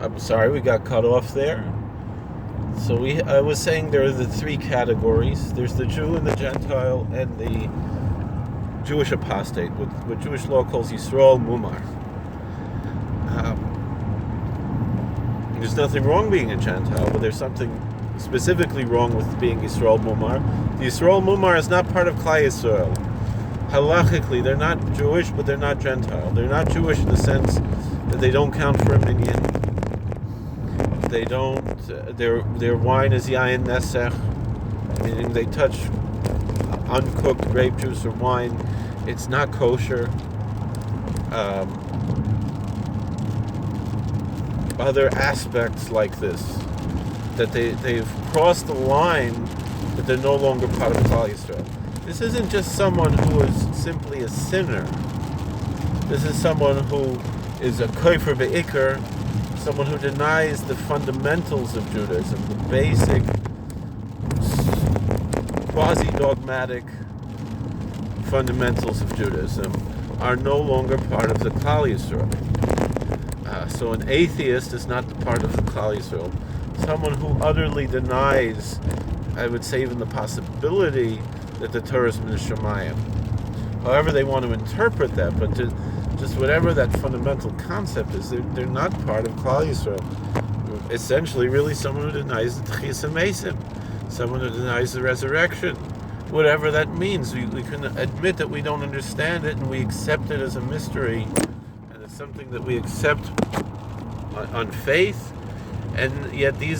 I'm sorry, we got cut off there. So I was saying there are the three categories. There's the Jew and the Gentile and the Jewish apostate, what Jewish law calls Yisrael Mumar. There's nothing wrong being a Gentile, but there's something specifically wrong with being Yisrael Mumar. The Yisrael Mumar is not part of Klal Yisrael. Halachically, they're not Jewish, but they're not Gentile. They're not Jewish in the sense that they don't count for a minyan. They don't. Their wine is yayin nesech, meaning they touch uncooked grape juice or wine. It's not kosher. Other aspects like this, that they've crossed the line, that they're no longer part of Klal Yisrael. This isn't just someone who is simply a sinner. This is someone who is a kofer be'ikr, someone who denies the fundamentals of Judaism, the basic, quasi-dogmatic fundamentals of Judaism are no longer part of the Klal Yisrael. So an atheist is not part of the Klal Yisrael. Someone who utterly denies, I would say, even the possibility that the Torah is min Shemayim. However they want to interpret that, but just whatever that fundamental concept is, they're not part of Klal Yisrael. Essentially, really, someone who denies the Tchias HaMeisim, someone who denies the resurrection, whatever that means. We can admit that we don't understand it, and we accept it as a mystery, and it's something that we accept on faith, and yet we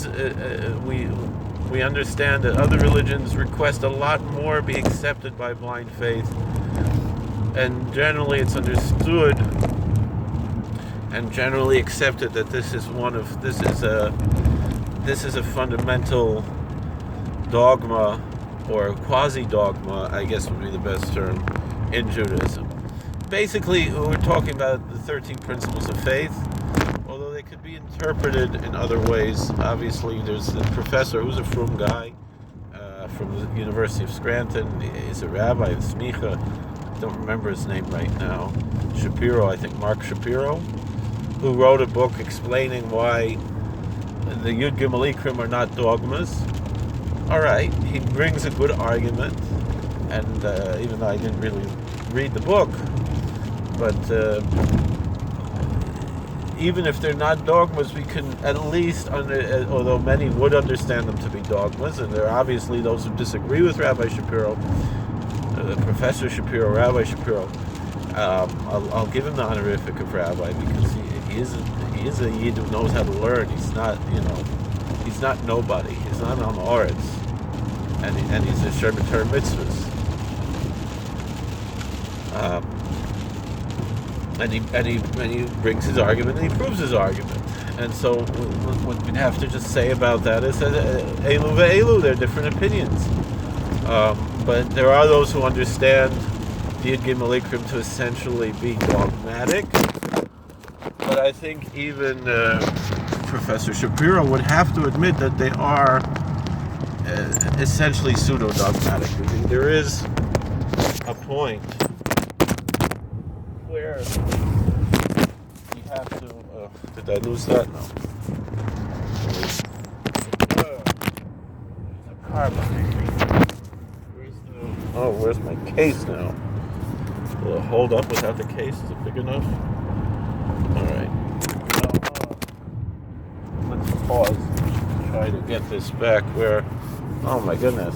understand that other religions request a lot more be accepted by blind faith, and generally it's understood and generally accepted that this is a fundamental dogma, or quasi-dogma, I guess would be the best term, in Judaism. Basically, we're talking about the 13 principles of faith, although they could be interpreted in other ways. Obviously, there's the professor who's a frum guy from the University of Scranton. He's a rabbi in Smicha. I don't remember his name right now. Shapiro, I think, Mark Shapiro, who wrote a book explaining why the Yud Gimel Ikrim are not dogmas. All right, he brings a good argument, and even though I didn't really read the book, but even if they're not dogmas, we can at least, although many would understand them to be dogmas, and there are obviously those who disagree with Rabbi Shapiro, Professor Shapiro, Rabbi Shapiro, I'll give him the honorific of rabbi, because he is a yid who knows how to learn. He's not, he's not nobody. He's not on Oretz, and he's a Shemitah mitzvahs. And he brings his argument, and he proves his argument. And so what we'd have to just say about that is that Elu ve'elu, there are different opinions. But there are those who understand the Yud Gimel Ikrim to essentially be dogmatic. But I think even Professor Shapiro would have to admit that they are essentially pseudo-dogmatic. I think there is a point where you have to... did I lose that? No. There's a car behind me. Where's my case now? Will it hold up without the case? Is it big enough? Alright. Let's pause. Try to get this back where... Oh my goodness.